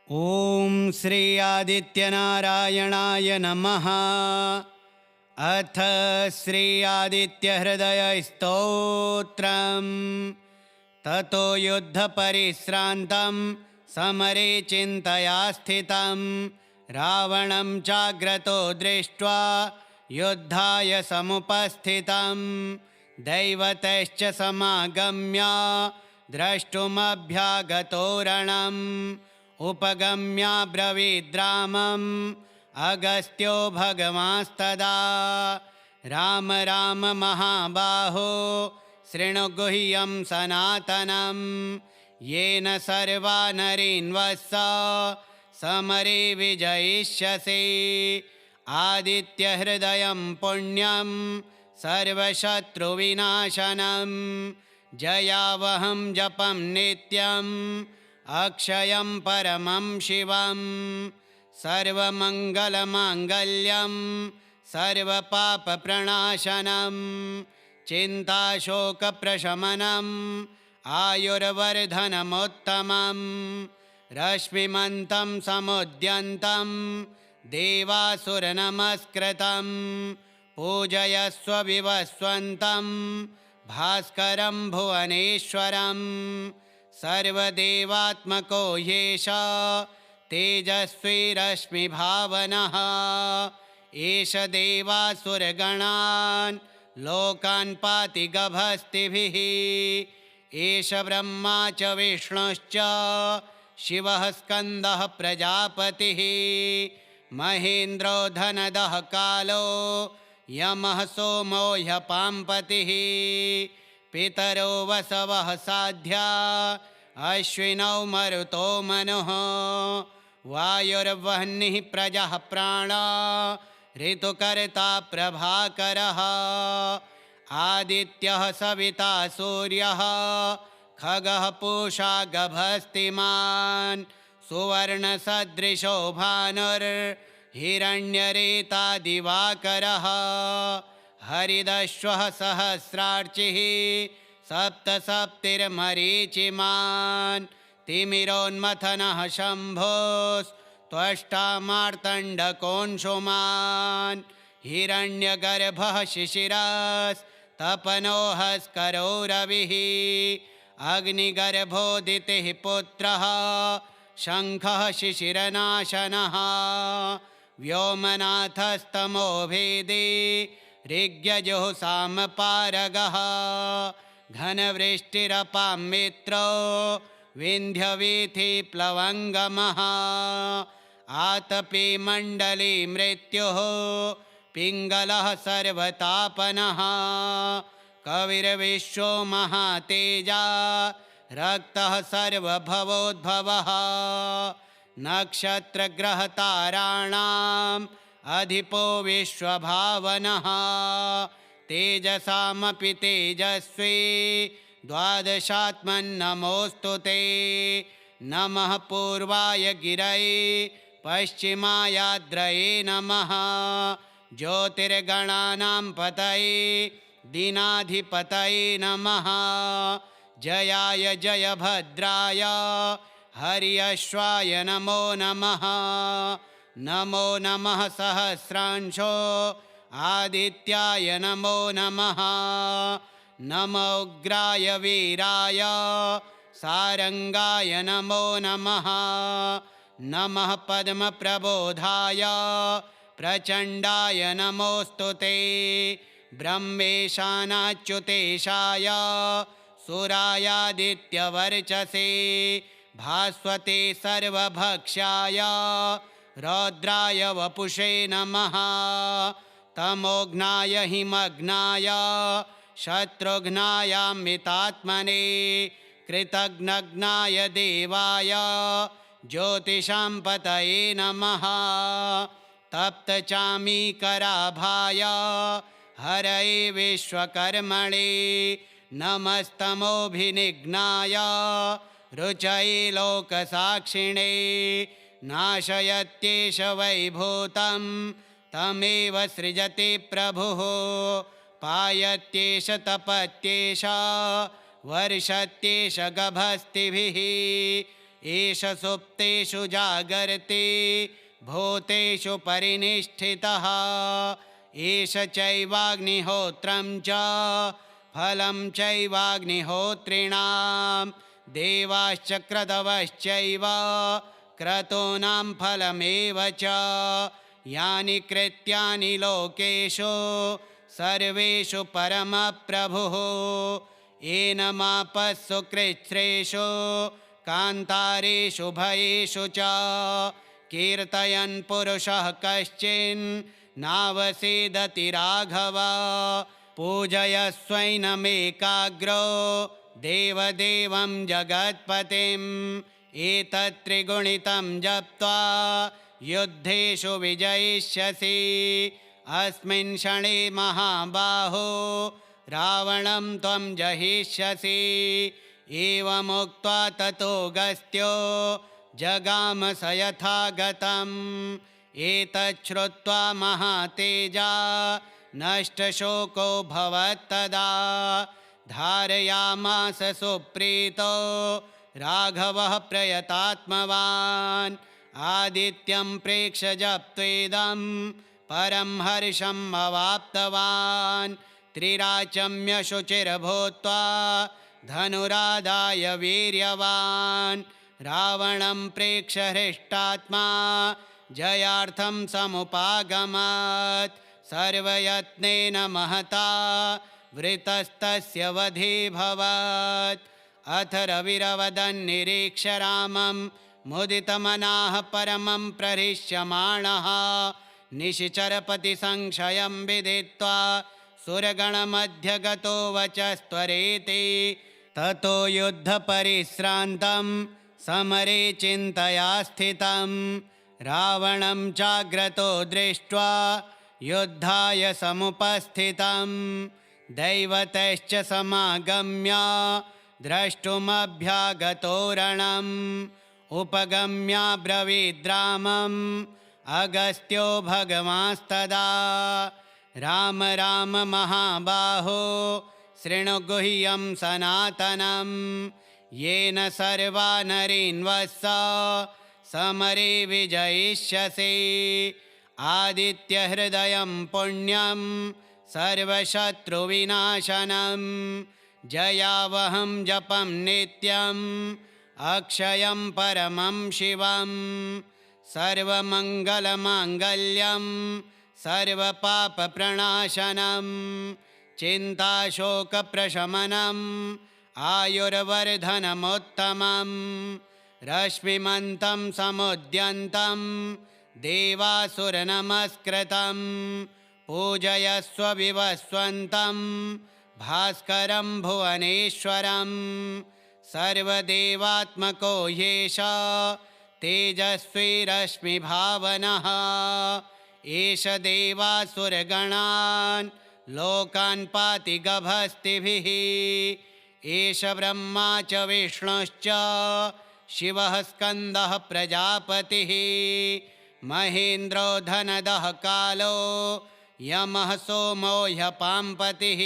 ॐ श्री आदित्यनारायणाय नमः। अथ श्री आदित्यहृदयस्तोत्रम्। ततो युद्धपरिश्रान्तं समरे चिन्तया स्थितं रावणं चाग्रतो दृष्ट्वा युद्धाय समुपस्थितं दैवतैश्च समागम्य द्रष्टुमभ्यागतो रणम् उपगम्याब्रवीद्रामम् अगस्त्यो भगवांस्तदा राम राम महाबाहो शृणु गुह्यं सनातनं येन सर्वा नरीन्वत्स समरे विजयिष्यसि आदित्यहृदयं पुण्यं सर्वशत्रुविनाशनं जयावहं जपं नित्यं अक्षयं परमं शिवं सर्वमङ्गलमाङ्गल्यं सर्वपापप्रणाशनं चिन्ताशोकप्रशमनम् आयुर्वर्धनमुत्तमं रश्मिमन्तं समुद्यन्तं देवासुरनमस्कृतं पूजयस्व विवस्वन्तं भास्करं भुवनेश्वरं सर्वदेवात्मको ह्येषा तेजस्वी रश्मिभावनः एष देवासुरगणान् लोकान् पाति गभस्तिभिः एष ब्रह्मा च विष्णुश्च शिवः स्कन्दः प्रजापतिः महेन्द्रो धनदः कालो यमः सोमो ह्यपाम्पतिः पितरो वसवः साध्या अश्विनौ मरुतो मनुः वायुर्वह्निः प्रजः प्राणा ऋतुकर्ता प्रभाकरः आदित्यः सविता सूर्यः खगः पूषा गभस्तिमान् सुवर्णसदृशो भानुर्हिरण्यरेता दिवाकरः हरिदश्वः सहस्रार्चिः सप्तसप्तिर्मरीचिमान् तिमिरोन्मथनः शम्भोस्त्वष्टा मार्तण्डकोऽंशुमान् हिरण्यगर्भः शिशिरस्तपनोहस्करो रविः अग्निगर्भोदितिः पुत्रः शङ्खः शिशिरनाशनः व्योमनाथस्तमो भेदी ऋग्यजुः सामपारगः घनवृष्टिरपां मित्रो विन्ध्यवीथिप्लवङ्गमः आतपी मण्डली मृत्युः पिङ्गलः सर्वतापनः कविर्विश्वो महातेजा रक्तः सर्वभवोद्भवः नक्षत्रग्रहताराणाम् अधिपो विश्वभावनः तेजसामपि तेजस्वी द्वादशात्मन्नमोऽस्तु ते नमः पूर्वाय गिरये पश्चिमायाद्रये नमः ज्योतिर्गणानां पतये दीनाधिपतये नमः जयाय जयभद्राय हर्यश्वाय नमो नमः नमो नमः सहस्रांशो आदित्याय नमो नमः नमो उग्राय वीराय सारंगाय नमो नमः नमः पद्मप्रबोधाय प्रचण्डाय नमोऽस्तु ते ब्रह्मेशानाच्युतेशाय सुरायादित्यवर्चसे भास्वते सर्वभक्ष्याय रौद्राय वपुषे नमः तमोघ्नाय हिमग्नाय शत्रुघ्नायामितात्मने कृतघ्नघ्नाय देवाय ज्योतिषां पतये नमः तप्तचामीकराभाय हरये विश्वकर्मणे नमस्तमोभिनिघ्नाय रुचये लोकसाक्षिणे नाशयत्येष वैभूतं तमेव सृजति प्रभुः पायत्येष तपत्येष वर्षत्येष गभस्तिभिः एष सुप्तेषु जागर्ति भूतेषु परिनिष्ठितः एष चैवाग्निहोत्रं च फलं चैवाग्निहोत्रिणां देवाश्च क्रतवश्चैव क्रतूनां फलमेव च यानि कृत्यानि लोकेषु सर्वेषु परमप्रभुः एनमापस्सु कृच्छ्रेषु कान्तारेषु भयेषु च कीर्तयन् पुरुषः कश्चिन्नावसीदति राघव पूजयस्वैनमेकाग्रो देवदेवं जगत्पतिम् एतत्त्रिगुणितं जप्त्वा युद्धेषु विजयिष्यसि अस्मिन् क्षणे महाबाहो रावणं त्वं जहिष्यसि एवमुक्त्वा ततोऽगस्त्यो जगाम स यथा गतम् एतच्छ्रुत्वा महातेजा नष्टशोको भवत्तदा धारयामास सुप्रीतो राघवः प्रयतात्मवान् आदित्यं प्रेक्ष्य जप्त्वेदं परं हर्षम् अवाप्तवान् त्रिराचम्य शुचिर्भूत्वा धनुरादाय वीर्यवान् रावणं प्रेक्ष्य हृष्टात्मा जयार्थं समुपागमत् सर्वयत्नेन महता वृतस्तस्य वधेऽभवत् अथ रविरवदन्निरीक्ष्य रामं मुदितमनाः परमं प्रहृष्यमाणः निशिचरपतिसंशयं विदित्वा सुरगणमध्यगतो वचस्त्वरेति ततो युद्धपरिश्रान्तं समरे चिन्तया स्थितं रावणं चाग्रतो दृष्ट्वा युद्धाय समुपस्थितं दैवतैश्च समागम्य द्रष्टुमभ्यागतो रणम् उपगम्याब्रवीद्रामम् अगस्त्यो भगवांस्तदा राम राम महाबाहो शृणु गुह्यं सनातनं येन सर्वा नरीन्वत्स समरे विजयिष्यसि आदित्यहृदयं पुण्यं सर्वशत्रुविनाशनं जयावहं जपं नित्यम् अक्षयं परमं शिवं सर्वमङ्गलमाङ्गल्यं सर्वपापप्रणाशनं चिन्ताशोकप्रशमनम् आयुर्वर्धनमुत्तमं रश्मिमन्तं समुद्यन्तं देवासुरनमस्कृतं पूजयस्व विवस्वन्तं भास्करं भुवनेश्वरं सर्वदेवात्मको ह्येषा तेजस्वी रश्मिभावनः एष देवासुरगणान् लोकान् पाति गभस्तिभिः एष ब्रह्मा च विष्णुश्च शिवः स्कन्दः प्रजापतिः महेन्द्रो धनदः कालो यमः सोमो ह्यपाम्पतिः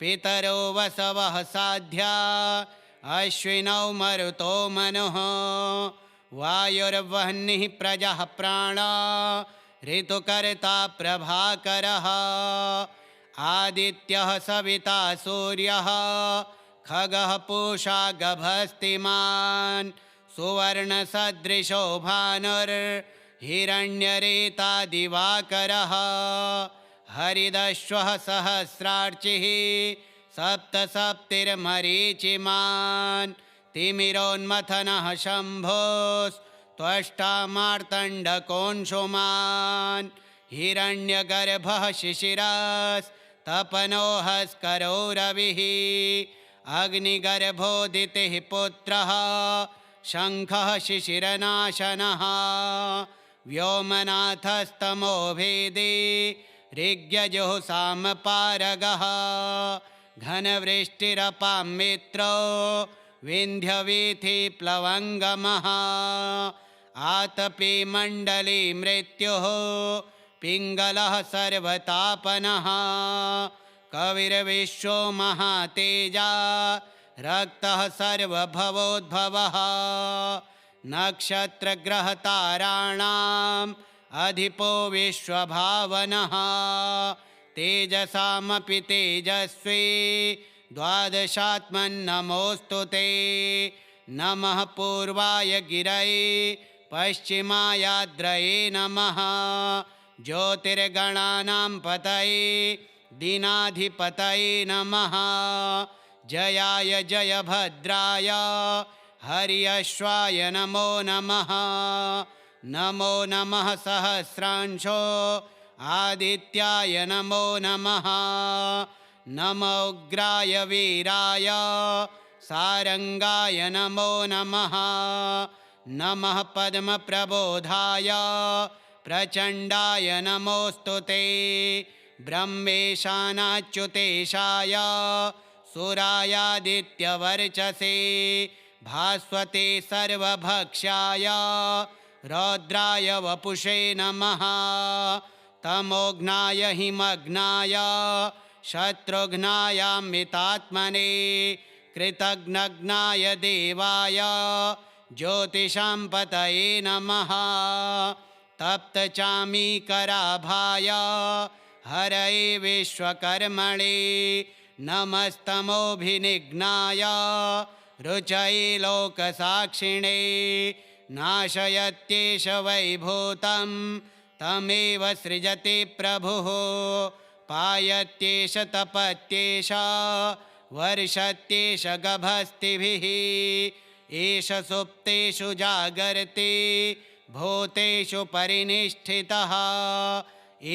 पितरो वसवः साध्या अश्विनौ मरुतो मनुः वायुर्वह्निः प्रजः प्राणा ऋतुकर्ता प्रभाकरः आदित्यः सविता सूर्यः खगः पूषा गभस्तिमान् सुवर्णसदृशो भानुर्हिरण्यरेता दिवाकरः हरिदश्वः सहस्रार्चिः सप्तसप्तिर्मरीचिमान् तिमिरोन्मथनः शम्भोस्त्वष्टा मार्तण्डकोऽंशुमान् हिरण्यगर्भः शिशिरस्तपनोऽहस्करो रविः अग्निगर्भोदितिः पुत्रः शङ्खः शिशिरनाशनः व्योमनाथस्तमो भेदी ऋग्यजुः सामपारगः घनवृष्टिरपां मित्रो विन्ध्यवीथिप्लवङ्गमः आतपी मण्डली मृत्युः पिङ्गलः सर्वतापनः कविर्विश्वो महातेजा रक्तः सर्वभवोद्भवः नक्षत्रग्रहताराणाम् अधिपो विश्वभावनः तेजसामपि तेजस्वी द्वादशात्मन्नमोऽस्तु ते नमः पूर्वाय गिरये पश्चिमायाद्रये नमः ज्योतिर्गणानां पतये दीनाधिपतये नमः जयाय जयभद्राय हर्यश्वाय नमो नमः नमो नमः सहस्रांशो आदित्याय नमो नमः नमो उग्राय वीराय सारंगाय नमो नमः नमः पद्मप्रबोधाय प्रचण्डाय नमोऽस्तु ते ब्रह्मेशानाच्युतेशाय सुरायादित्यवर्चसे भास्वते सर्वभक्ष्याय रौद्राय वपुषे नमः तमोघ्नाय हिमग्नाय शत्रुघ्नायामितात्मने कृतघ्नघ्नाय देवाय ज्योतिषां पतये नमः तप्तचामीकराभाय हरये विश्वकर्मणे नमस्तमोभिनिघ्नाय रुचये लोकसाक्षिणे नाशयत्येष वैभूतं तमेव सृजति प्रभुः पायत्येष तपत्येष वर्षत्येष गभस्तिभिः एष सुप्तेषु जागर्ति भूतेषु परिनिष्ठितः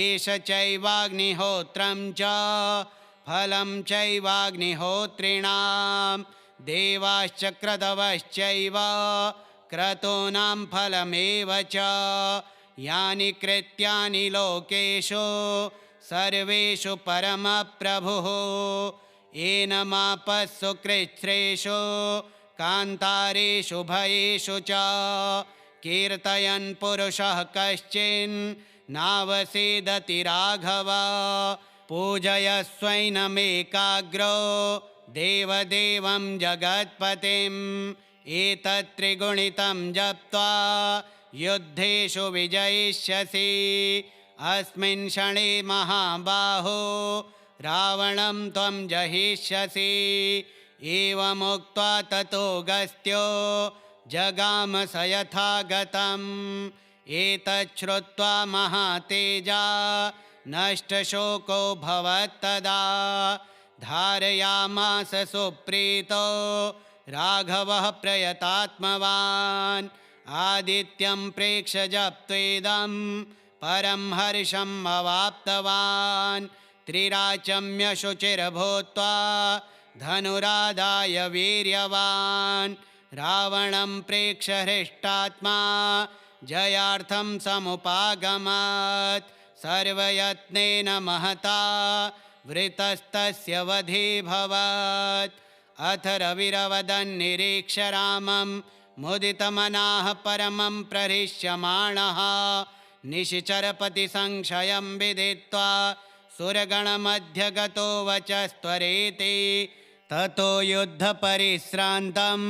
एष चैवाग्निहोत्रं च फलं चैवाग्निहोत्रिणां देवाश्च क्रतवश्चैव क्रतूनां फलमेव च यानि कृत्यानि लोकेषु सर्वेषु परमप्रभुः एनमापस्सु कृच्छ्रेषु कान्तारेषु भयेषु च कीर्तयन् पुरुषः कश्चिन् नावसीदति राघव पूजयस्वैनमेकाग्रो देवदेवं जगत्पतिम् एतत् त्रिगुणितं जप्त्वा युद्धेषु विजयिष्यसि अस्मिन् क्षणे महाबाहो रावणं त्वं जहिष्यसि एवमुक्त्वा ततोऽगस्त्यो जगाम स यथा गतम् एतच्छ्रुत्वा महातेजा नष्टशोको भवत्तदा धारयामास सुप्रीतो राघवः प्रयतात्मवान् आदित्यं प्रेक्ष्य जप्त्वेदं परं हर्षम् अवाप्तवान् त्रिराचम्य शुचिर्भूत्वा धनुरादाय वीर्यवान् रावणं प्रेक्ष्य हृष्टात्मा जयार्थं समुपागमत् सर्वयत्नेन महता वृतस्तस्य वधीभवत् अथ रविरवदन्निरीक्ष्य रामं मुदितमनाः परमं प्रहृष्यमाणः निशिचरपतिसंशयं विदित्वा सुरगणमध्यगतो वचस्त्वरेति ततो युद्धपरिश्रान्तं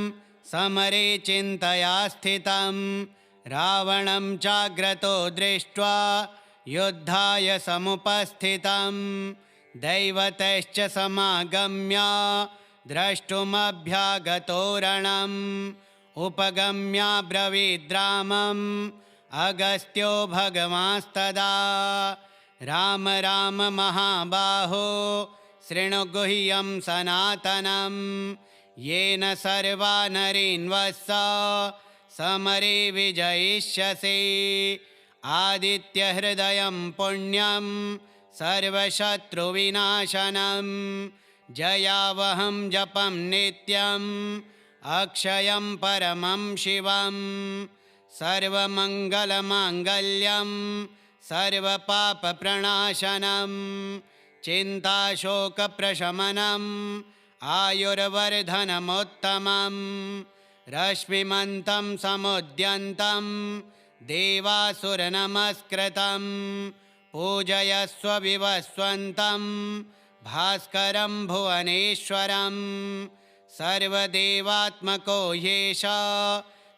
समरे चिन्तया स्थितं रावणं चाग्रतो दृष्ट्वा युद्धाय समुपस्थितं दैवतैश्च समागम्य द्रष्टुमभ्यागतो रणम् उपगम्याब्रवीद्रामम् अगस्त्यो भगवांस्तदा राम राम महाबाहो शृणु गुह्यं सनातनं येन सर्वा नरीन्वत्स समरे विजयिष्यसि आदित्यहृदयं पुण्यं सर्वशत्रुविनाशनं जयावहं जपं नित्यम् अक्षयं परमं शिवं सर्वमङ्गलमाङ्गल्यं सर्वपापप्रणाशनं चिन्ताशोकप्रशमनम् आयुर्वर्धनमुत्तमं रश्मिमन्तं समुद्यन्तं देवासुरनमस्कृतं पूजयस्व विवस्वन्तं भास्करं भुवनेश्वरं सर्वदेवात्मको ह्येष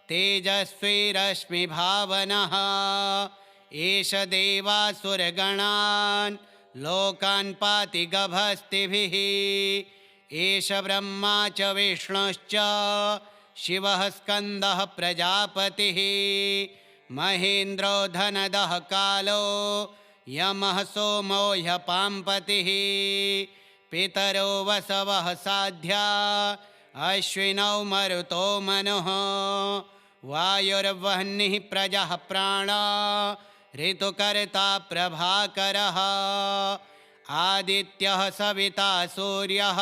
तेजस्वी रश्मिभावनः एष देवासुरगणान् लोकान् पाति गभस्तिभिः एष ब्रह्मा च विष्णुश्च शिवः स्कन्दः प्रजापतिः महेन्द्रो धनदः कालो यमः सोमो ह्यपाम्पतिः पितरो वसवः साध्या अश्विनौ मरुतो मनुः वायुर्वह्निः प्रजः प्राणा ऋतुकर्ता प्रभाकरः आदित्यः सविता सूर्यः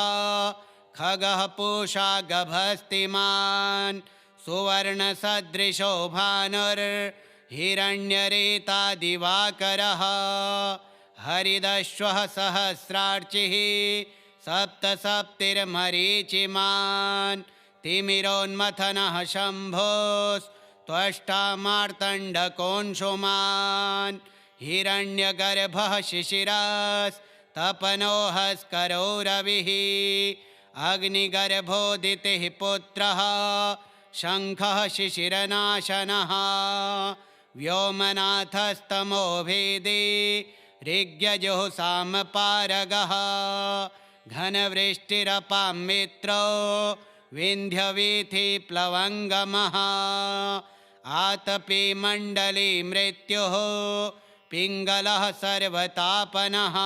खगः पूषा गभस्तिमान् सुवर्णसदृशो भानुर्हिरण्यरेता दिवाकरः हरिदश्वः सहस्रार्चिः सप्तसप्तिर्मरीचिमान् तिमिरोन्मथनः शम्भोस्त्वष्टा मार्तण्डकोऽंशुमान् हिरण्यगर्भः शिशिरस्तपनोऽहस्करो रविः अग्निगर्भोदितिः पुत्रः शङ्खः शिशिरनाशनः व्योमनाथस्तमो भेदी ऋग्यजुः सामपारगः घनवृष्टिरपां मित्रो विन्ध्यवीथिप्लवङ्गमः आतपी मण्डली मृत्युः पिङ्गलः सर्वतापनः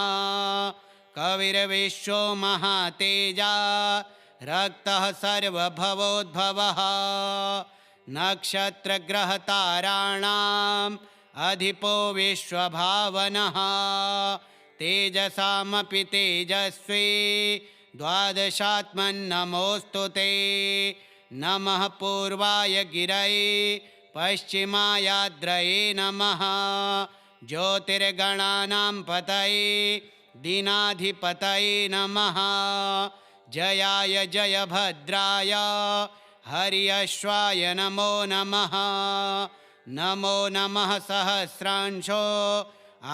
कविर्विश्वो महातेजा रक्तः सर्वभवोद्भवः नक्षत्रग्रहताराणाम् अधिपो विश्वभावनः तेजसामपि तेजस्वी द्वादशात्मन्नमोऽस्तु ते नमः पूर्वाय गिरये पश्चिमायाद्रये नमः ज्योतिर्गणानां पतये दीनाधिपतये नमः जयाय जयभद्राय हर्यश्वाय नमो नमः नमो नमः सहस्रांशो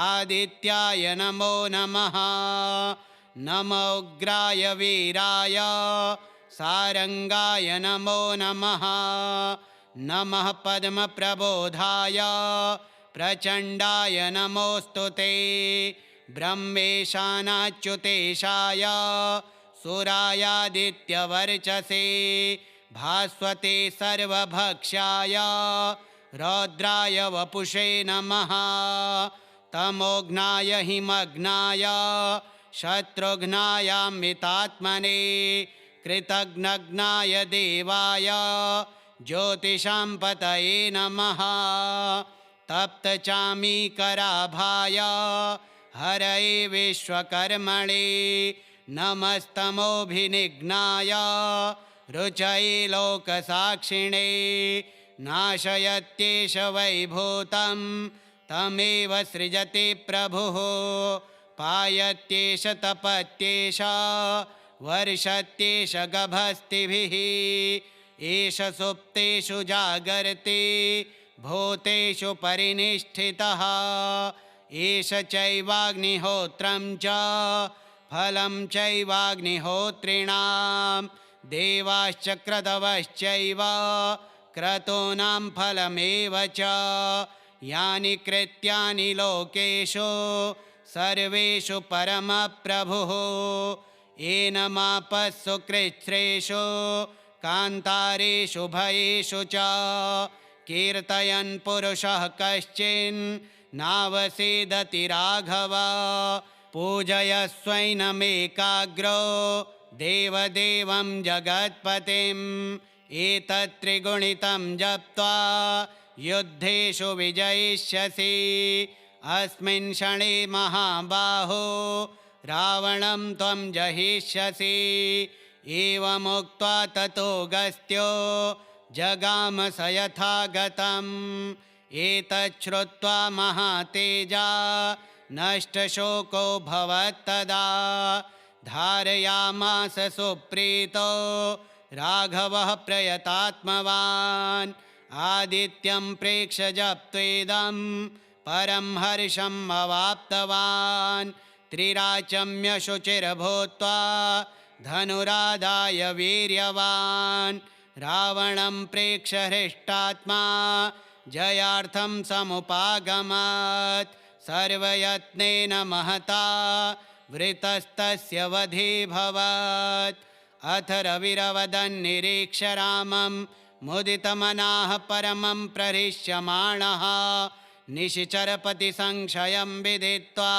आदित्याय नमो नमः नमो उग्राय वीराय सारंगाय नमो नमः नमः पद्मप्रबोधाय प्रचण्डाय नमोऽस्तु ते ब्रह्मेशानाच्युतेशाय सुरायादित्यवर्चसे भास्वते सर्वभक्ष्याय रौद्राय वपुषे नमः तमोघ्नाय हिमग्नाय शत्रुघ्नायामितात्मने कृतघ्नघ्नाय देवाय ज्योतिषां पतये नमः तप्तचामीकराभाय हरये विश्वकर्मणे नमस्तमोभिनिघ्नाय रुचये लोकसाक्षिणे नाशयत्येष वैभूतं तमेव सृजति प्रभुः पायत्येष तपत्येष वर्षत्येष गभस्तिभिः एष सुप्तेषु जागर्ति भूतेषु परिनिष्ठितः एष चैवाग्निहोत्रं च फलं चैवाग्निहोत्रिणां देवाश्च क्रतवश्चैव क्रतूनां फलमेव च यानि कृत्यानि लोकेषु सर्वेषु परमप्रभुः एनमापस्सु कृच्छ्रेषु कान्तारेषु भयेषु च कीर्तयन् पुरुषः कश्चिन् नावसीदति राघव पूजयस्वैनमेकाग्रो देवदेवं जगत्पतिम् एतत्त्रिगुणितं जप्त्वा युद्धेषु विजयिष्यसि अस्मिन् क्षणे महाबाहो रावणं त्वं जहिष्यसि एवमुक्त्वा ततो गस्त्यो जगाम स यथा गतम् एतच्छ्रुत्वा महातेजा नष्टशोको भवत्तदा धारयामास सुप्रीतो राघवः प्रयतात्मवान् आदित्यं प्रेक्ष्य जप्त्वेदं परं हर्षम् अवाप्तवान् त्रिराचम्य शुचिर्भूत्वा धनुरादाय वीर्यवान् रावणं प्रेक्ष्य हृष्टात्मा जयार्थं समुपागमत् सर्वयत्नेन महता वृतस्तस्य वधेऽभवत् अथ रविरवदन्निरीक्ष्य रामं मुदितमनाः परमं प्रहृष्यमाणः निशिचरपतिसंशयं विदित्वा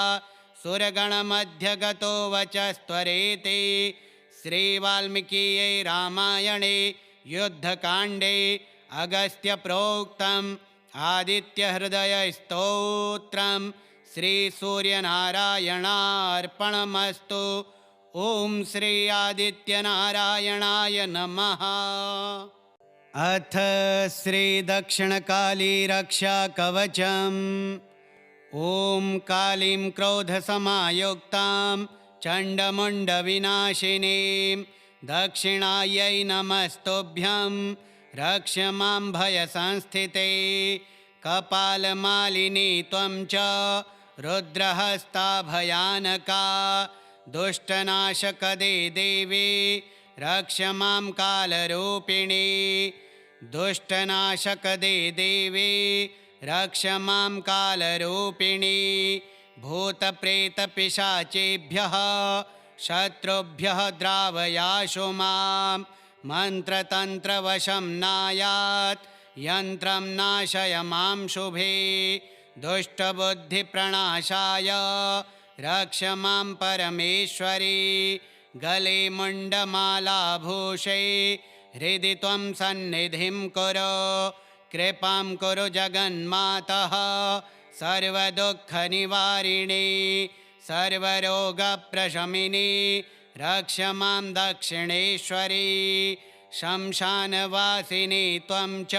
सुरगणमध्यगतो वचस्त्वरेति श्रीवाल्मीकीये रामायणे युद्धकाण्डे अगस्त्यप्रोक्तम् आदित्यहृदयस्तोत्रं श्रीसूर्यनारायणार्पणमस्तु। ॐ श्री आदित्यनारायणाय नमः। अथ श्रीदक्षिणकाली रक्षाकवचम्। ॐ कालीं क्रोधसमायुक्तां चण्डमुण्डविनाशिनीं दक्षिणायै नमस्तुभ्यं रक्ष मां भयसंस्थिते। कपालमालिनी त्वं च रुद्रहस्ता भयानका दुष्टनाशकदे देवी रक्ष मां कालरूपिणी। दुष्टनाशकदे देवी रक्ष मां कालरूपिणी। भूतप्रेतपिशाचेभ्यः शत्रुभ्यः द्रावयाशु मां मन्त्रतन्त्रवशं नायात् यन्त्रं नाशय मां शुभे। दुष्टबुद्धिप्रणाशाय रक्ष मां परमेश्वरी। गले मुण्डमालाभूषे हृदि त्वं सन्निधिं कुरु। कृपां कुरु जगन्मातः सर्वदुःखनिवारिणी। सर्वरोगप्रशमिनी रक्ष मां दक्षिणेश्वरी। शमशानवासिनी त्वं च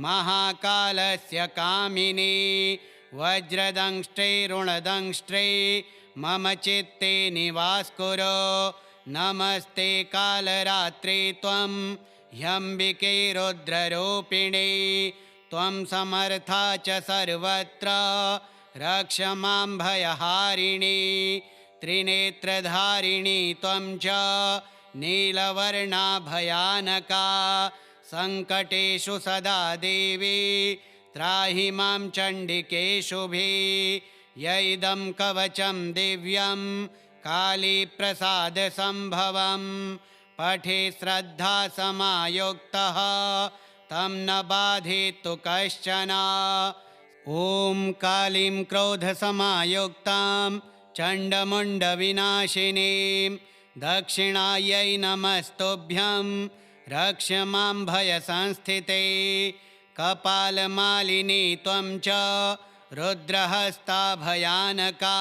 महाकालस्य कामिनी। वज्रदंष्ट्रे ऋणदंष्ट्रे मम चित्ते निवास कुरु। नमस्ते कालरात्रे त्वं ह्यम्बिके रुद्ररूपिणी। त्वं समर्था च सर्वत्र रक्ष मां भयहारिणी। त्रिनेत्रधारिणी त्वं च नीलवर्णा भयानका। सङ्कटेषु सदा देवी त्राहि मां चण्डिके शुभे। यैदं कवचं दिव्यं कालीप्रसादसम्भवं पठे श्रद्धासमायुक्तः तं न बाधेत्तु कश्चन। ॐ कालीं क्रोधसमायुक्तां चण्डमुण्डविनाशिनीं दक्षिणायै नमस्तुभ्यं रक्ष मां भयसंस्थिते। कपालमालिनी त्वं च रुद्रहस्ता भयानका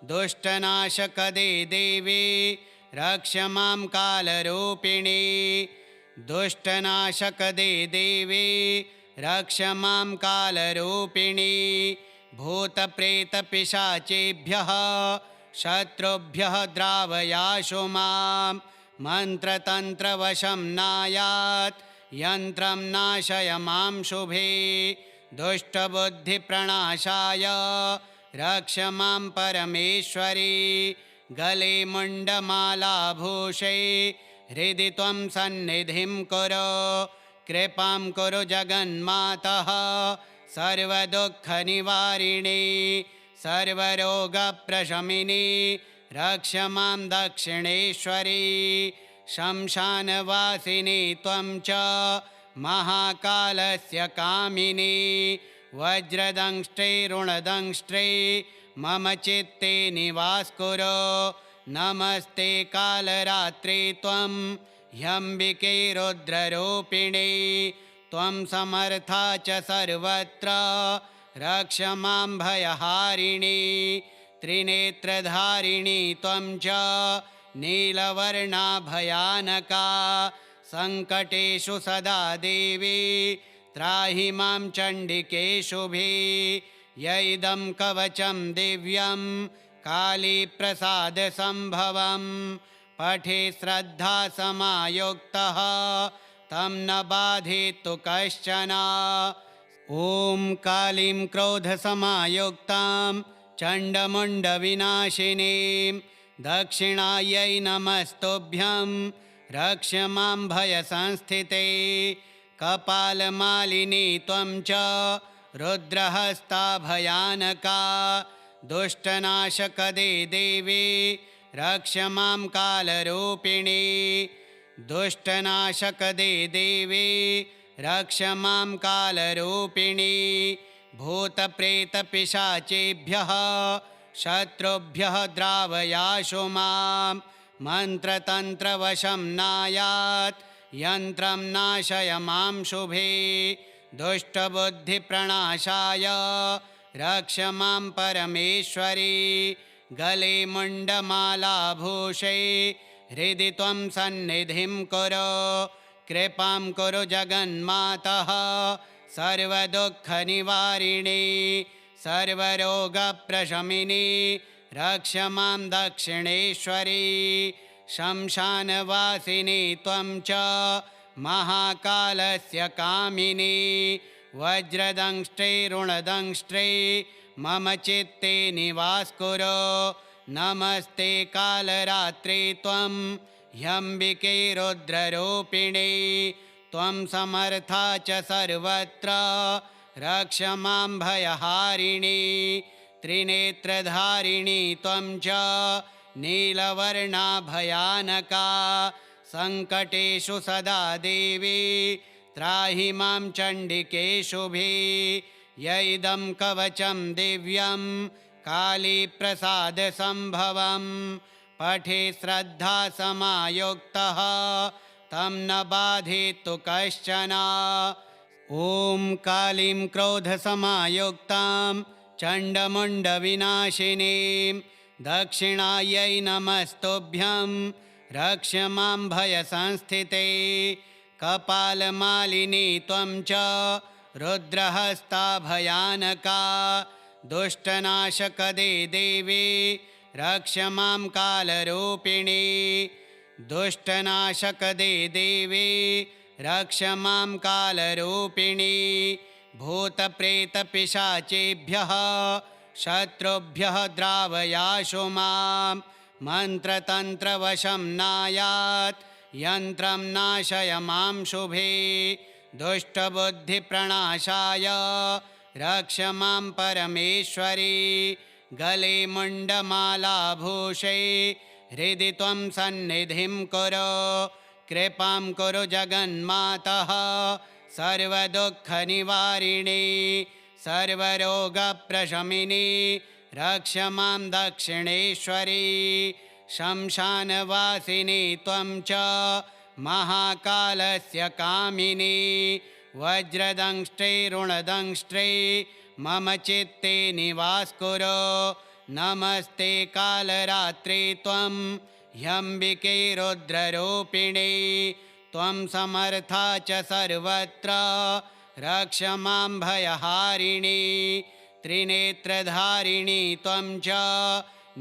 दुष्टनाशकदे देवी रक्ष मां कालरूपिणी। दुष्टनाशकदे देवी रक्ष मां कालरूपिणी। भूतप्रेतपिशाचेभ्यः शत्रुभ्यः द्रावयाशु मां मन्त्रतन्त्रवशं नायात् यन्त्रं नाशय मां शुभे। दुष्टबुद्धिप्रणाशाय रक्ष मां परमेश्वरी। गले मुण्डमालाभूषे हृदि त्वं सन्निधिं कुरु। कृपां कुरु जगन्मातः सर्वदुःखनिवारिणी। सर्वरोगप्रशमिनी रक्ष मां दक्षिणेश्वरी। शमशानवासिनी त्वं च महाकालस्य कामिनी। वज्रदंष्ट्रे ऋणदंष्ट्रे मम चित्ते निवास कुरु। नमस्ते कालरात्रे त्वं ह्यम्बिके रुद्ररूपिणी। त्वं समर्था च सर्वत्र रक्ष मां भयहारिणी। त्रिनेत्रधारिणी त्वं च नीलवर्णा भयानका। सङ्कटेषु सदा देवी त्राहि मां चण्डिके शुभे। यैदं कवचं दिव्यं कालीप्रसादसम्भवं पठे श्रद्धासमायुक्तः तं न बाधेत्तु कश्चन। ॐ कालीं क्रोधसमायुक्तां चण्डमुण्डविनाशिनीं दक्षिणायै नमस्तुभ्यं रक्ष मां भयसंस्थिते कपालमालिनी त्वं च रुद्रहस्ता भयानका दुष्टनाशकदे देवी रक्ष मां कालरूपिणी दुष्टनाशकदे देवी रक्ष मां कालरूपिणी भूतप्रेतपिशाचेभ्यः शत्रुभ्यः द्रावयाशु मां मन्त्रतन्त्रवशं नायात् यन्त्रं नाशय मां शुभे दुष्टबुद्धिप्रणाशाय रक्ष मां परमेश्वरी गले मुण्डमालाभूषे हृदि त्वं सन्निधिं कुरु कृपां कुरु जगन्मातः सर्वदुःखनिवारिणी सर्वरोगप्रशमिनी रक्ष मां दक्षिणेश्वरी शमशानवासिनी त्वं च महाकालस्य कामिनी वज्रदंष्ट्रे ऋणदंष्ट्रे मम चित्ते निवास कुरु नमस्ते कालरात्रे त्वं ह्यम्बिके रुद्ररूपिणी त्वं समर्था च सर्वत्र रक्ष मां भयहारिणी त्रिनेत्रधारिणी त्वं च नीलवर्णा भयानका संकटेषु सदा देवी त्राहि मां चण्डिके शुभे यैदं कवचं दिव्यं कालीप्रसादसम्भवं पठे श्रद्धा समायुक्तः तं न बाधेतु कश्चन ॐ कालीं क्रोधसमायुक्तां चण्डमुण्डविनाशिनीं दक्षिणायै नमस्तुभ्यं रक्ष मां भयसंस्थिते कपालमालिनी त्वं च रुद्रहस्ता भयानका दुष्टनाशकदे देवी रक्ष मां कालरूपिणी दुष्टनाशकदे देवी रक्ष मां कालरूपिणी भूतप्रेतपिशाचेभ्यः शत्रुभ्यः द्रावयाशु मां मन्त्रतन्त्रवशं नायात् यन्त्रं नाशय मां शुभे दुष्टबुद्धिप्रणाशाय रक्ष मां परमेश्वरी गले मुण्डमालाभूषे हृदि त्वं सन्निधिं कुरु कृपां कुरु जगन्मातः सर्वदुःखनिवारिणी सर्वरोगप्रशमिनी रक्ष मां दक्षिणेश्वरी शमशानवासिनी त्वं च महाकालस्य कामिनी वज्रदंष्ट्रे ऋणदंष्ट्रे मम चित्ते निवास कुरु नमस्ते कालरात्रे त्वं ह्यम्बिके रुद्ररूपिणी त्वं समर्था च सर्वत्र रक्ष मां भयहारिणी त्रिनेत्रधारिणी त्वं च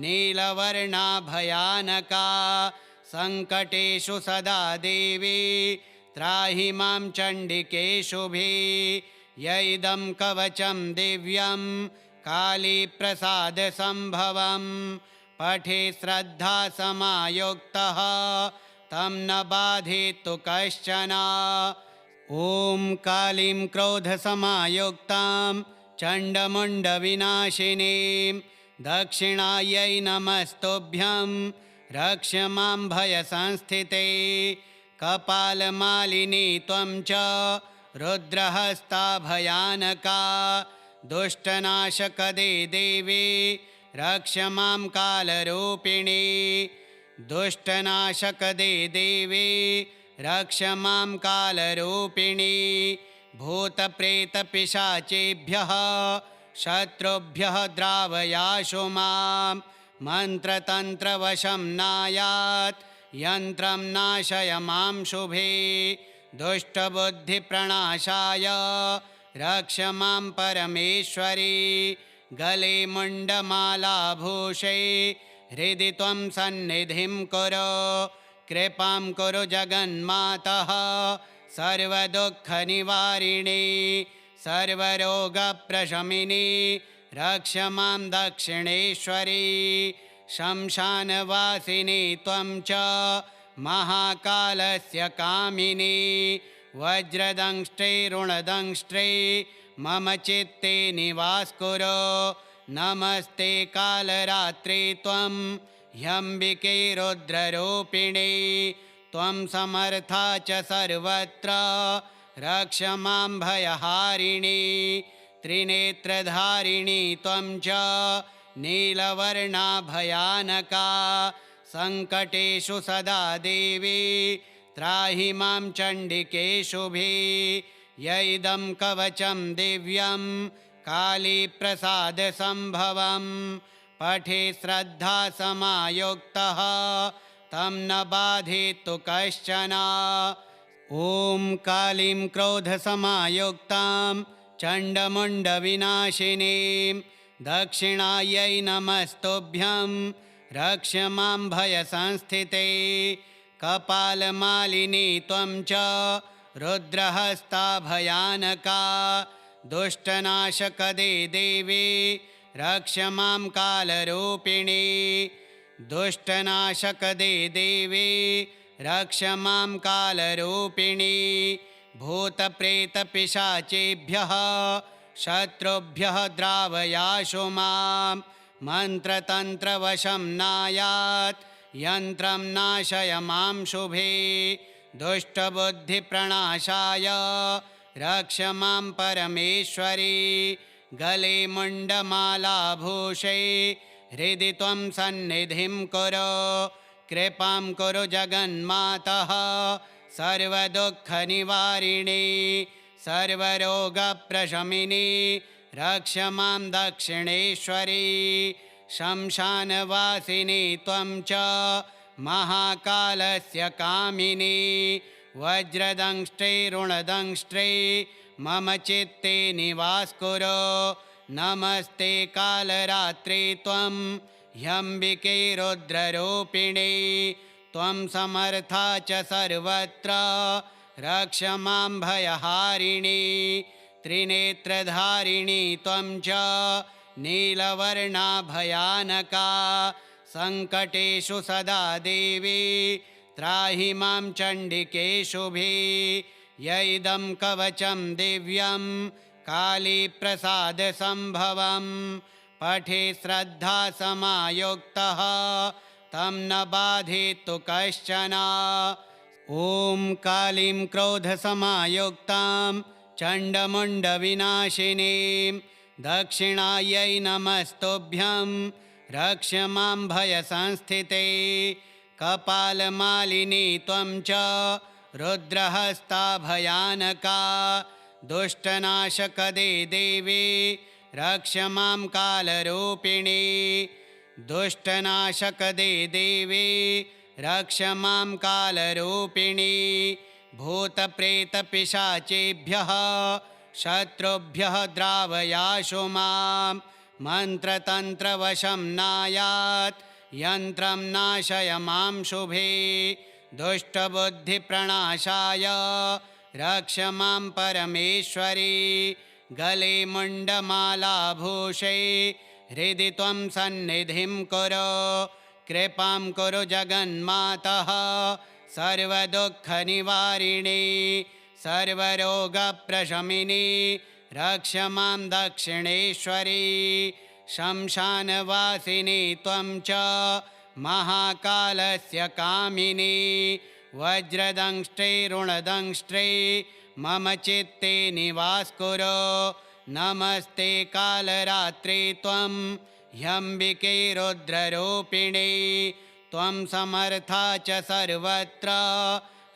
नीलवर्णा भयानका संकटेषु सदा देवी त्राहि मां चण्डिके शुभे यैदं कवचं दिव्यं कालीप्रसादसम्भवं पठे श्रद्धा समायुक्तः तं न बाधेतु कश्चन ॐ कालीं क्रोधसमायुक्तां चण्डमुण्डविनाशिनीं दक्षिणायै नमस्तुभ्यं रक्ष मां भयसंस्थिते कपालमालिनी त्वं च रुद्रहस्ता भयानका दुष्टनाशकदे देवी रक्ष मां कालरूपिणी दुष्टनाशकदे देवी रक्ष मां कालरूपिणी भूतप्रेतपिशाचेभ्यः शत्रुभ्यः द्रावयाशु मां मन्त्रतन्त्रवशं नायात् यन्त्रं नाशय मां शुभे दुष्टबुद्धिप्रणाशाय रक्ष मां परमेश्वरी गले मुण्डमालाभूषे हृदि त्वं सन्निधिं कुरु कृपां कुरु जगन्मातः सर्वदुःखनिवारिणी सर्वरोगप्रशमिनी रक्ष मां दक्षिणेश्वरी शंशानवासिनी त्वं च महाकालस्य कामिनी वज्रदंष्ट्रैरुणदंष्ट्रै मम चित्ते निवास्कुरु नमस्ते कालरात्रि त्वं ह्यम्बिके रुद्ररूपिणी त्वं समर्था च सर्वत्र रक्ष मां भयहारिणी त्रिनेत्रधारिणी त्वं च नीलवर्णा भयानका संकटेषु सदा देवी त्राहि मां चण्डिके शुभे यैदं कवचं दिव्यं कालीप्रसादसम्भवं पठे श्रद्धा समायुक्तः तं न बाधेत्तु कश्चन। ॐ कालीं क्रोधसमायुक्तां चण्डमुण्डविनाशिनीं दक्षिणायै नमस्तुभ्यं रक्ष मां भयसंस्थिते कपालमालिनी त्वं च रुद्रहस्ता भयानका दुष्टनाशकदे देवी रक्ष मां कालरूपिणी दुष्टनाशकदे देवी रक्ष मां कालरूपिणी भूतप्रेतपिशाचेभ्यः शत्रुभ्यः द्रावयाशु मां मन्त्रतन्त्रवशं नायात् यन्त्रं नाशय मां शुभे दुष्टबुद्धिप्रणाशाय रक्ष मां परमेश्वरी गले मुण्डमालाभूषे हृदि त्वं सन्निधिं कुरु कृपां कुरु जगन्मातः सर्वदुःखनिवारिणी सर्वरोगप्रशमिनी रक्ष मां दक्षिणेश्वरी शंशानवासिनी त्वं च महाकालस्य कामिनी वज्रदंष्ट्रैरुणदंष्ट्रै मम चित्ते निवास्कुरु नमस्ते कालरात्रि त्वं ह्यम्बिके रुद्ररूपिणी त्वं समर्था च सर्वत्र रक्ष मां भयहारिणी त्रिनेत्रधारिणी त्वं च नीलवर्णा भयानका संकटेषु सदा देवी त्राहि मां चण्डिके शुभे यैदं कवचं दिव्यं कालीप्रसादसम्भवं पठे श्रद्धा समायुक्तः तं न बाधेत्तु कश्चन। ॐ कालीं क्रोधसमायुक्तां चण्डमुण्डविनाशिनीं दक्षिणायै नमस्तुभ्यं रक्ष मां भयसंस्थिते कपालमालिनी त्वं च रुद्रहस्ता भयानका दुष्टनाशकदे देवी रक्ष मां कालरूपिणी दुष्टनाशकदे देवी रक्ष मां कालरूपिणी भूतप्रेतपिशाचेभ्यः शत्रुभ्यः द्रावयाशु मां मन्त्रतन्त्रवशं नायात् यन्त्रं नाशय मां शुभे दुष्टबुद्धिप्रणाशाय रक्ष मां परमेश्वरी गले मुण्डमालाभूषे हृदि त्वं सन्निधिं कुरु कृपां कुरु जगन्मातः सर्वदुःखनिवारिणी सर्वरोगप्रशमिनी रक्ष मां दक्षिणेश्वरी शंशानवासिनी त्वं च महाकालस्य कामिनी वज्रदंष्ट्रैरुणदंष्ट्रै मम चित्ते निवास्कुरु नमस्ते कालरात्रि त्वं ह्यम्बिके रुद्ररूपिणी त्वं समर्था च सर्वत्र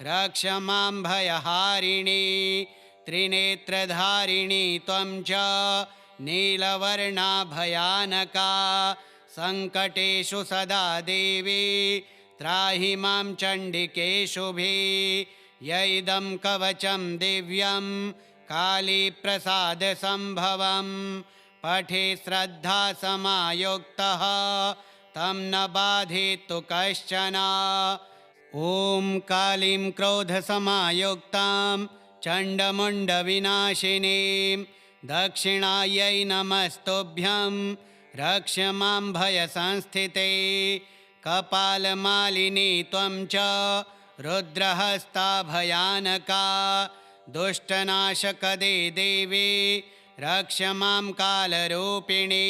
रक्ष मां भयहारिणी त्रिनेत्रधारिणी त्वं च नीलवर्णा भयानका संकटेषु सदा देवी त्राहि मां चण्डिके शुभे यैदं कवचं दिव्यं कालीप्रसादसम्भवं पठे श्रद्धा समायुक्तः तं न बाधेत्तु कश्चन। ॐ कालीं क्रोधसमायुक्तां चण्डमुण्डविनाशिनीं दक्षिणायै नमस्तुभ्यं रक्ष मां भयसंस्थिते कपालमालिनी त्वं च रुद्रहस्ता भयानका दुष्टनाशकदे देवी रक्ष मां कालरूपिणी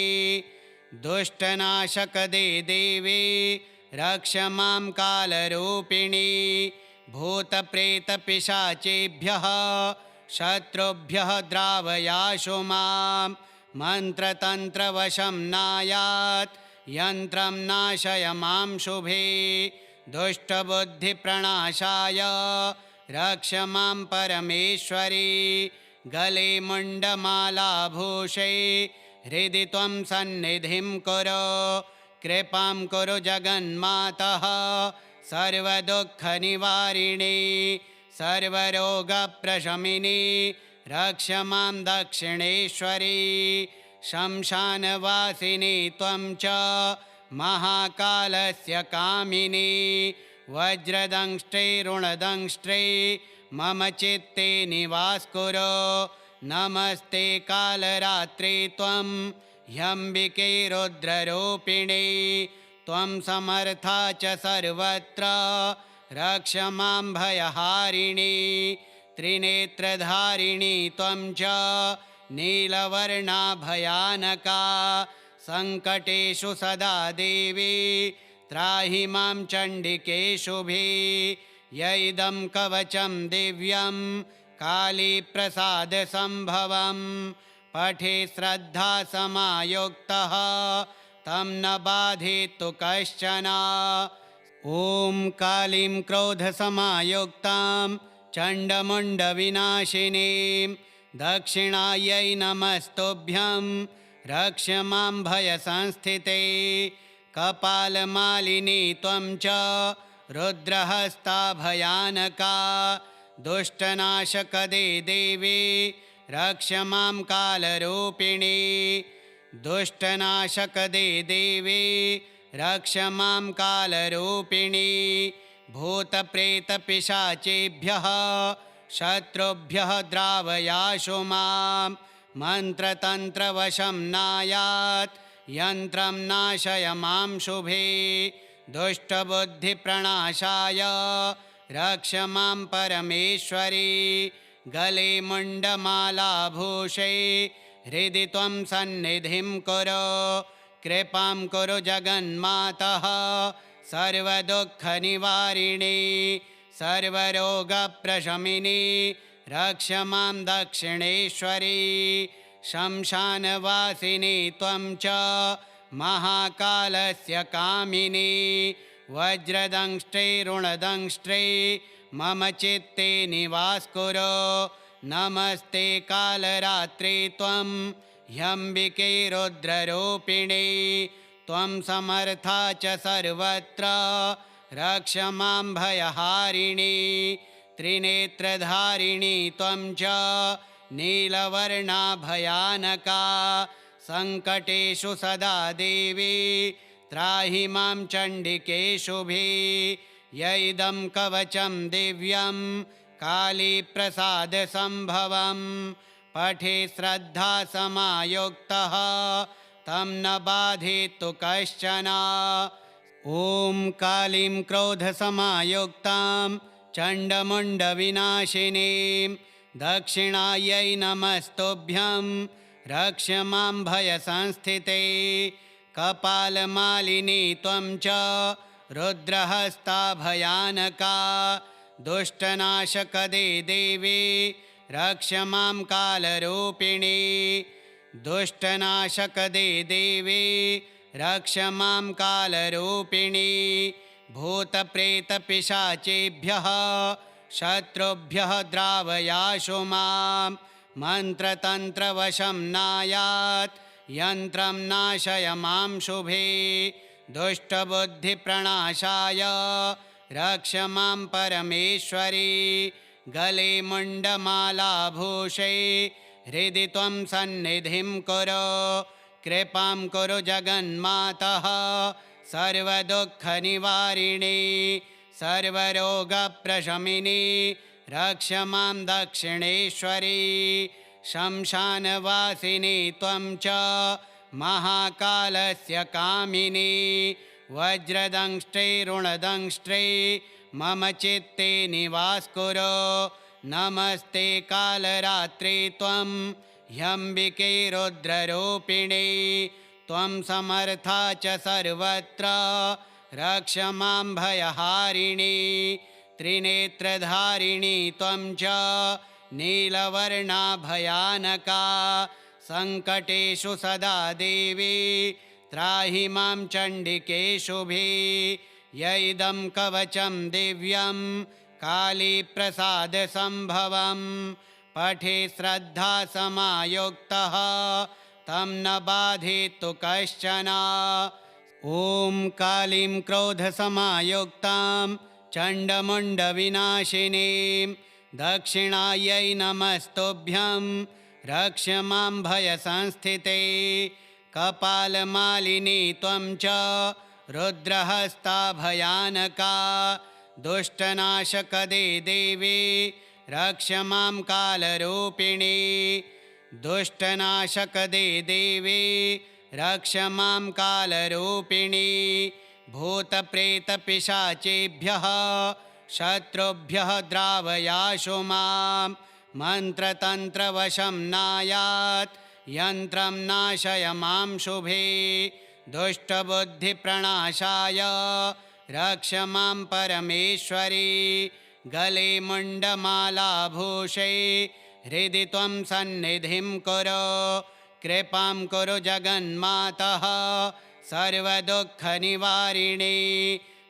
दुष्टनाशकदे देवी रक्ष मां कालरूपिणी भूतप्रेतपिशाचेभ्यः शत्रुभ्यः द्रावयाशु मां मन्त्रतन्त्रवशं नायात् यन्त्रं नाशय मां शुभे दुष्टबुद्धिप्रणाशाय रक्ष मां परमेश्वरी गले मुण्डमालाभूषे हृदि त्वं सन्निधिं कुरु कृपां कुरु जगन्मातः सर्वदुःखनिवारिणी सर्वरोगप्रशमिनी रक्ष मां दक्षिणेश्वरी शमशानवासिनी त्वं च महाकालस्य कामिनी वज्रदंष्ट्रे ऋणदंष्ट्रे मम चित्ते निवास कुरु नमस्ते कालरात्रि त्वं ह्यम्बिके रुद्ररूपिणी त्वं समर्था च सर्वत्र रक्ष मां भयहारिणी त्रिनेत्रधारिणी त्वं च नीलवर्णा भयानका सङ्कटेषु सदा देवी त्राहि मां चण्डिके शुभे यैदं कवचं दिव्यं कालीप्रसादसम्भवं पठे श्रद्धा समायुक्तः तं न बाधेत्तु कश्चन ॐ कालीं क्रोधसमायुक्तां चण्डमुण्डविनाशिनीं दक्षिणायै नमस्तुभ्यं रक्ष मां भयसंस्थिते कपालमालिनी त्वं च रुद्रहस्ता भयानका दुष्टनाशकदे देवी रक्ष मां कालरूपिणी दुष्टनाशकदे देवी रक्ष मां कालरूपिणी भूतप्रेतपिशाचेभ्यः शत्रुभ्यः द्रावयाशु मां मन्त्रतन्त्रवशं नायात् यन्त्रं नाशय मां शुभे दुष्टबुद्धिप्रणाशाय रक्ष मां परमेश्वरी गले मुण्डमालाभूषे हृदि त्वं सन्निधिं कुरु कृपां कुरु जगन्मातः सर्वदुःखनिवारिणी सर्वरोगप्रशमिनी रक्ष मां दक्षिणेश्वरी शमशानवासिनी त्वं च महाकालस्य कामिनी वज्रदंष्ट्रे ऋणदंष्ट्रे मम चित्ते निवास कुरु नमस्ते कालरात्रि त्वं ह्यम्बिके रुद्ररूपिणी त्वं समर्था च सर्वत्र रक्ष मां भयहारिणी त्रिनेत्रधारिणी त्वं च नीलवर्णा भयानका सङ्कटेषु सदा देवी त्राहि मां चण्डिके शुभे यैदं कवचं दिव्यं कालीप्रसादसम्भवं पठे श्रद्धा समायुक्तः तं न बाधेत्तु कश्चन ॐ कालीं क्रोधसमायुक्तां चण्डमुण्डविनाशिनीं दक्षिणायै नमस्तुभ्यं रक्ष मां भयसंस्थिते कपालमालिनी त्वं च रुद्रहस्ता भयानका दुष्टनाशकदे देवी रक्ष मां कालरूपिणी दुष्टनाशकदे देवी रक्ष मां कालरूपिणी भूतप्रेतपिशाचेभ्यः शत्रुभ्यः द्रावयाशु मां मन्त्रतन्त्रवशं नायात् यन्त्रं नाशय मां शुभे दुष्टबुद्धिप्रणाशाय रक्ष मां परमेश्वरी गले मुण्डमालाभूषे हृदि त्वं सन्निधिं कुरु कृपां कुरु जगन्मातः सर्वदुःखनिवारिणी सर्वरोगप्रशमिनी रक्ष मां दक्षिणेश्वरी शमशानवासिनी त्वं च महाकालस्य कामिनी वज्रदंष्ट्रैरुणदंष्ट्रै मम चित्ते निवास्कुरु नमस्ते कालरात्रि त्वं ह्यम्बिके रुद्ररूपिणे त्वं समर्था च सर्वत्र रक्ष मां भयहारिणी त्रिनेत्रधारिणी त्वं च नीलवर्णा भयानका संकटेषु सदा देवी त्राहि मां चण्डिके शुभे य इदं कवचं दिव्यं कालीप्रसादसम्भवं पठे श्रद्धासमायुक्तः तं न बाधेत्तु कश्चन। ॐ कालीं क्रोधसमायुक्तां चण्डमुण्डविनाशिनीं दक्षिणायै नमस्तुभ्यं रक्ष मां भयसंस्थिते कपालमालिनी त्वं च रुद्रहस्ता भयानका दुष्टनाशकदे देवी रक्ष मां कालरूपिणी दुष्टनाशकदे देवी रक्ष मां कालरूपिणी भूतप्रेतपिशाचेभ्यः शत्रुभ्यः द्रावयाशु मां मन्त्रतन्त्रवशं नायात् यन्त्रं नाशय मां शुभे दुष्टबुद्धिप्रणाशाय रक्ष मां परमेश्वरी गले मुण्डमालाभूषे हृदि त्वं सन्निधिं कुरु कृपां कुरु जगन्मातः सर्वदुःखनिवारिणी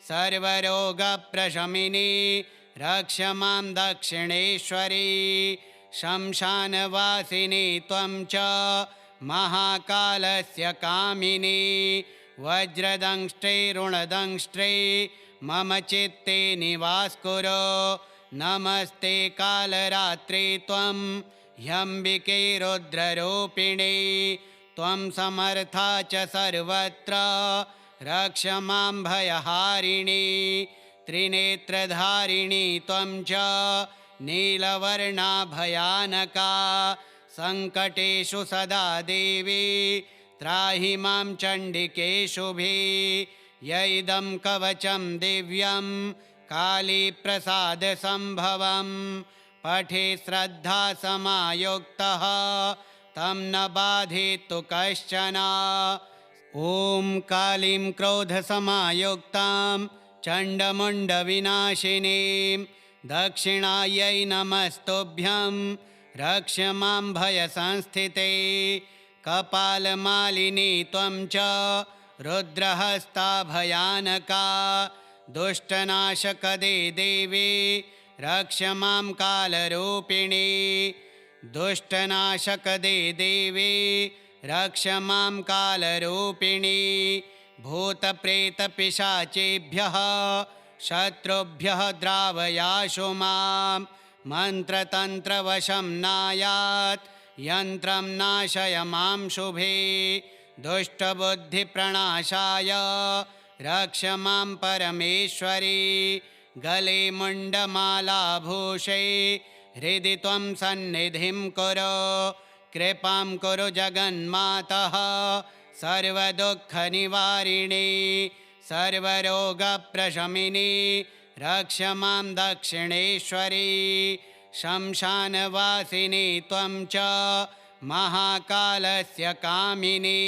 सर्वरोगप्रशमिनी रक्ष मां दक्षिणेश्वरी शमशानवासिनी त्वं च महाकालस्य कामिनी वज्रदंष्ट्रैरुणदंष्ट्रै मम चित्ते निवास्कुरु नमस्ते कालरात्रि त्वं ह्यम्बिके रुद्ररूपिणे त्वं समर्था च सर्वत्र रक्ष मां भयहारिणी त्रिनेत्रधारिणी त्वं च नीलवर्णा भयानका संकटेषु सदा देवी त्राहि मां चण्डिके शुभे य इदं कवचं दिव्यं कालीप्रसादसम्भवं पठे श्रद्धासमायुक्तः तं न बाधेत्तु कश्चन। ॐ कालीं क्रोधसमायुक्तां चण्डमुण्डविनाशिनीं दक्षिणायै नमस्तुभ्यं रक्ष मां भयसंस्थिते कपालमालिनी त्वं च रुद्रहस्ता भयानका दुष्टनाशकदे देवी रक्ष मां कालरूपिणी दुष्टनाशकदे देवी रक्ष मां कालरूपिणी भूतप्रेतपिशाचेभ्यः शत्रुभ्यः द्रावयाशु मां मन्त्रतन्त्रवशं नायात् यन्त्रं नाशय मां शुभे दुष्टबुद्धिप्रणाशाय रक्ष मां परमेश्वरी गले मुण्डमालाभूषे हृदि त्वं सन्निधिं कुरु कृपां कुरु जगन्मातः सर्वदुःखनिवारिणी सर्वरोगप्रशमिनी रक्ष मां दक्षिणेश्वरी शमशानवासिनी त्वं च महाकालस्य कामिनी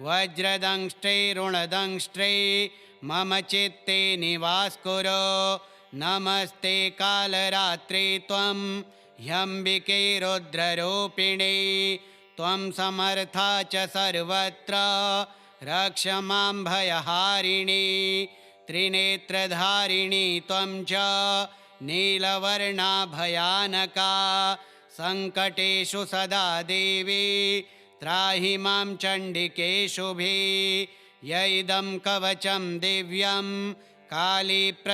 वज्रदंष्ट्रैरुणदंष्ट्रै मम चित्ते निवास्कुरु नमस्ते कालरात्रि त्वं ह्यम्बिके रुद्ररूपिणे त्वं समर्था च सर्वत्र रक्ष मां भयहारिणी त्रिनेत्रधारिणी त्वं च नीलवर्णा भयानका संकटेषु सदा देवी त्राहि मां चण्डिके शुभे य इदं कवचं दिव्यं कालीप्रसादसम्भवं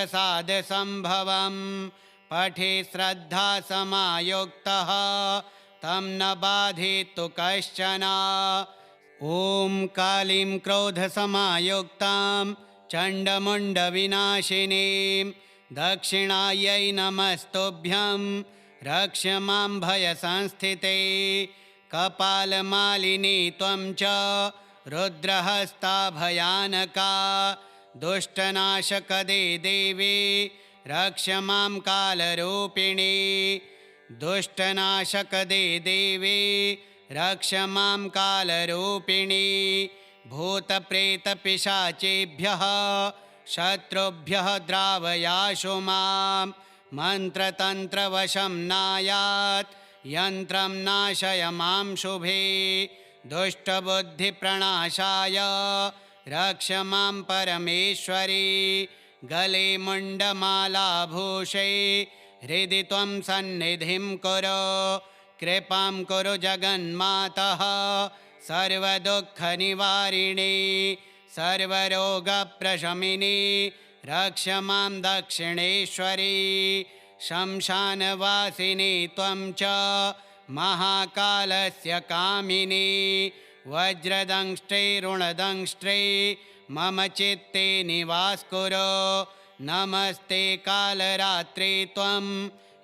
पठे श्रद्धासमायुक्तः तं न बाधेत्तु कश्चन। ॐ कालीं क्रोधसमायुक्तां चण्डमुण्डविनाशिनीं दक्षिणायै नमस्तुभ्यं रक्ष मां भयसंस्थिते कपालमालिनी त्वं च रुद्रहस्ता भयानका दुष्टनाशकदे देवी रक्ष मां कालरूपिणी दुष्टनाशकदे देवी रक्ष मां कालरूपिणी भूतप्रेतपिशाचेभ्यः शत्रुभ्यः द्रावयाशु मां मन्त्रतन्त्रवशं नायात् यन्त्रं नाशय मां शुभे दुष्टबुद्धिप्रणाशाय रक्ष मां परमेश्वरी गले मुण्डमालाभूषे हृदि त्वं सन्निधिं कुरु कृपां कुरु जगन्मातः सर्वदुःखनिवारिणी सर्वरोगप्रशमिनी रक्ष मां दक्षिणेश्वरी शमशानवासिनी त्वं च महाकालस्य कामिनी वज्रदंष्ट्रे ऋणदंष्ट्रे मम चित्ते निवास कुरु नमस्ते कालरात्रे त्वं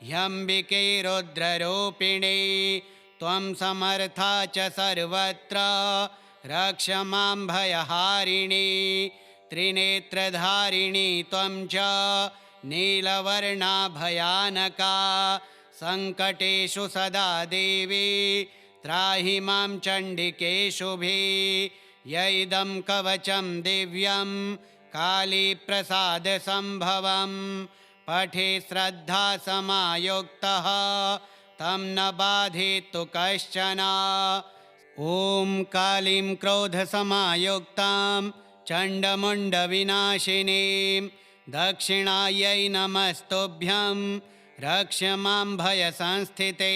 ह्यम्बिके रुद्ररूपिणी त्वं समर्था च सर्वत्र रक्ष मां भयहारिणी त्रिनेत्रधारिणी त्वं च नीलवर्णा भयानका सङ्कटेषु सदा देवी त्राहि मां चण्डिके शुभे यैदं कवचं दिव्यं कालीप्रसादसम्भवं पठे श्रद्धासमायुक्तः तं न बाधेत्तु कश्चन ॐ कालीं क्रोधसमायुक्तां चण्डमुण्डविनाशिनीं दक्षिणायै नमस्तुभ्यं रक्ष मां भयसंस्थिते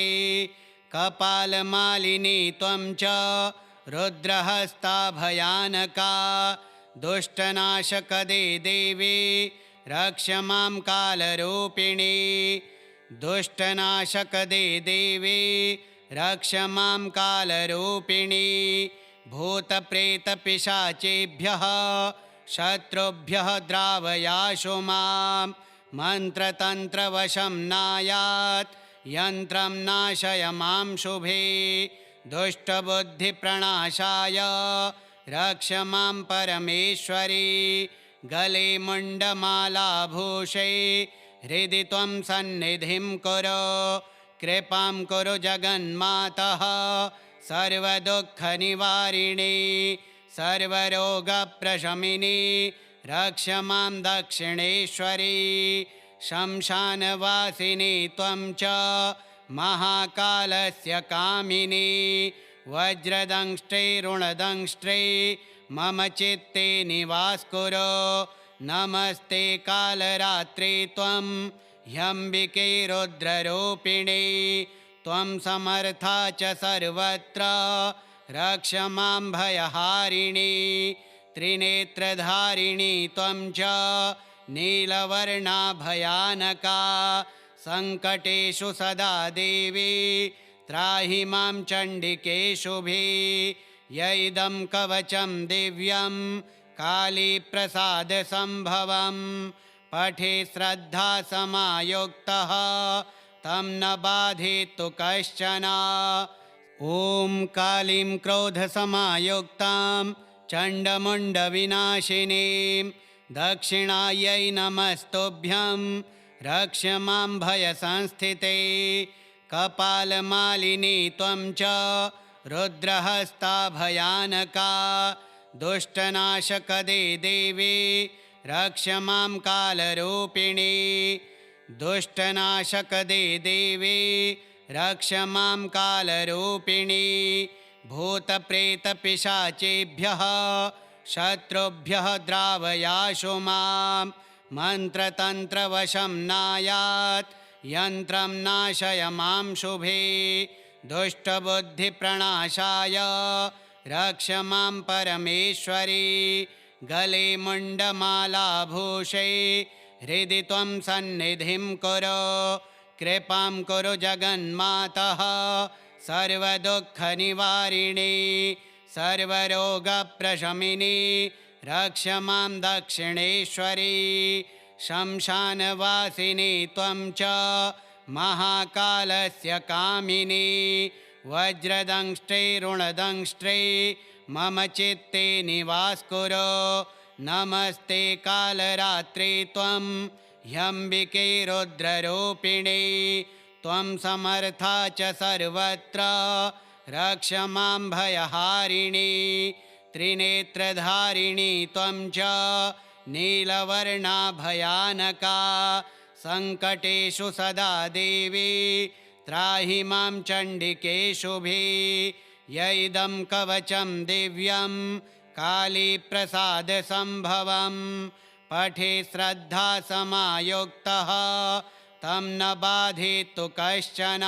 कपालमालिनी त्वं च रुद्रहस्ता भयानका दुष्टनाशकदे देवी रक्ष मां कालरूपिणी दुष्टनाशकदे देवी रक्ष मां कालरूपिणी भूतप्रेतपिशाचेभ्यः शत्रुभ्यः द्रावयाशु मां मन्त्रतन्त्रवशं नायात् यन्त्रं नाशय मां शुभे दुष्टबुद्धिप्रणाशाय रक्ष मां परमेश्वरी गले मुण्डमालाभूषे हृदि त्वं सन्निधिं कुरु कृपां कुरु जगन्मातः सर्वदुःखनिवारिणी सर्वरोगप्रशमिनी रक्ष मां दक्षिणेश्वरी शमशानवासिनी त्वं च महाकालस्य कामिनी वज्रदंष्ट्रे ऋणदंष्ट्रे मम चित्ते निवास कुरु नमस्ते कालरात्रे त्वं ह्यम्बिके रुद्ररूपिणी त्वं समर्था च सर्वत्र रक्ष मां भयहारिणी त्रिनेत्रधारिणी त्वं च नीलवर्णा भयानका सङ्कटेषु सदा देवी त्राहि मां चण्डिके शुभे यैदं कवचं दिव्यं कालीप्रसादसम्भवं पठे श्रद्धासमायुक्तः तं न बाधेत्तु कश्चन ॐ कालीं क्रोधसमायुक्तां चण्डमुण्डविनाशिनीं दक्षिणायै नमस्तुभ्यं रक्ष मां भयसंस्थिते कपालमालिनी त्वं च रुद्रहस्ता भयानका दुष्टनाशकदे देवी रक्ष मां कालरूपिणी दुष्टनाशकदे देवी रक्ष मां कालरूपिणी भूतप्रेतपिशाचेभ्यः शत्रुभ्यः द्रावयाशु मां मन्त्रतन्त्रवशं नायात् यन्त्रं नाशय मां शुभे दुष्टबुद्धिप्रणाशाय रक्ष मां परमेश्वरी गले मुण्डमालाभूषे हृदि त्वं सन्निधिं कुरु कृपां कुरु जगन्मातः सर्वदुःखनिवारिणी सर्वरोगप्रशमिनी रक्ष मां दक्षिणेश्वरी शमशानवासिनी त्वं च महाकालस्य कामिनी वज्रदंष्ट्रैरुणदंष्ट्रै मम चित्ते निवास्कुरु नमस्ते कालरात्रे त्वं ह्यम्बिके रुद्ररूपिणे त्वं समर्था च सर्वत्र रक्ष मां भयहारिणी त्रिनेत्रधारिणी त्वं च नीलवर्णा भयानका सङ्कटेषु सदा देवी त्राहि मां चण्डिके शुभे य इदं कवचं दिव्यं कालीप्रसादसम्भवं पठे श्रद्धासमायुक्तः तं न बाधेत्तु कश्चन।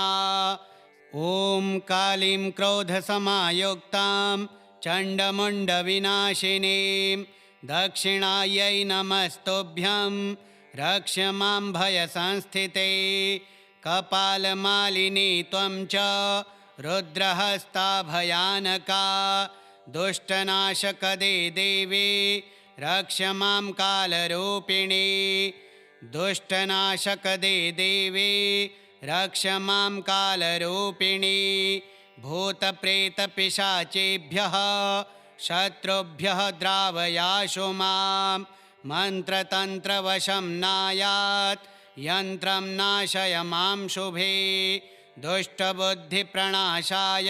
ॐ कालीं क्रोधसमायुक्तां चण्डमुण्डविनाशिनीं दक्षिणायै नमस्तुभ्यं रक्ष मां भयसंस्थिते कपालमालिनी त्वं च रुद्रहस्ता भयानका दुष्टनाशकदे देवी रक्ष मां कालरूपिणी दुष्टनाशकदे देवी रक्ष मां कालरूपिणी भूतप्रेतपिशाचेभ्यः शत्रुभ्यः द्रावयाशु मां मन्त्रतन्त्रवशं नायात् यन्त्रं नाशय मां शुभे दुष्टबुद्धिप्रणाशाय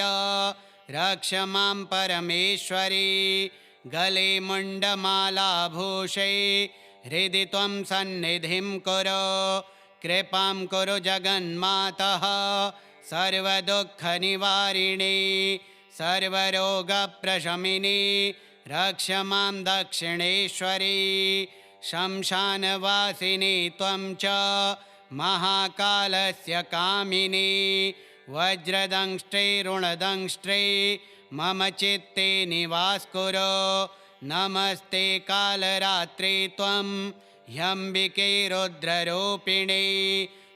रक्ष मां परमेश्वरी गले मुण्डमालाभूषे हृदि त्वं सन्निधिं कुरु कृपां कुरु जगन्मातः सर्वदुःखनिवारिणी सर्वरोगप्रशमिनी रक्ष मां दक्षिणेश्वरी शंशानवासिनी त्वं च महाकालस्य कामिनी वज्रदंष्ट्रैरुणदंष्ट्रै मम चित्ते निवास्कुरु नमस्ते कालरात्रे त्वं ह्यम्बिके रुद्ररूपिणे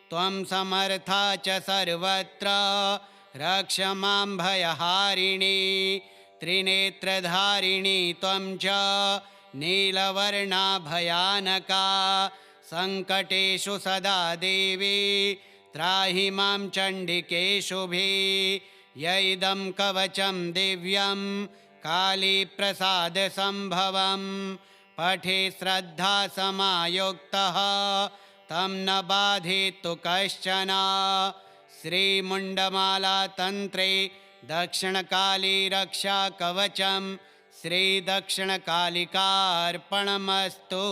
त्वं समर्था च सर्वत्र रक्ष मां भयहारिणी त्रिनेत्रधारिणी त्वं च नीलवर्णा भयानका सङ्कटेषु सदा देवी त्राहि मां चण्डिके शुभे य इदं कवचं दिव्यं कालीप्रसादसम्भवं पठे श्रद्धासमायुक्तः तं न बाधेत्तु कश्चन। श्रीमुण्डमालातन्त्रे दक्षिणकाली रक्षाकवचं श्रीदक्षिणकालिकार्पणमस्तु।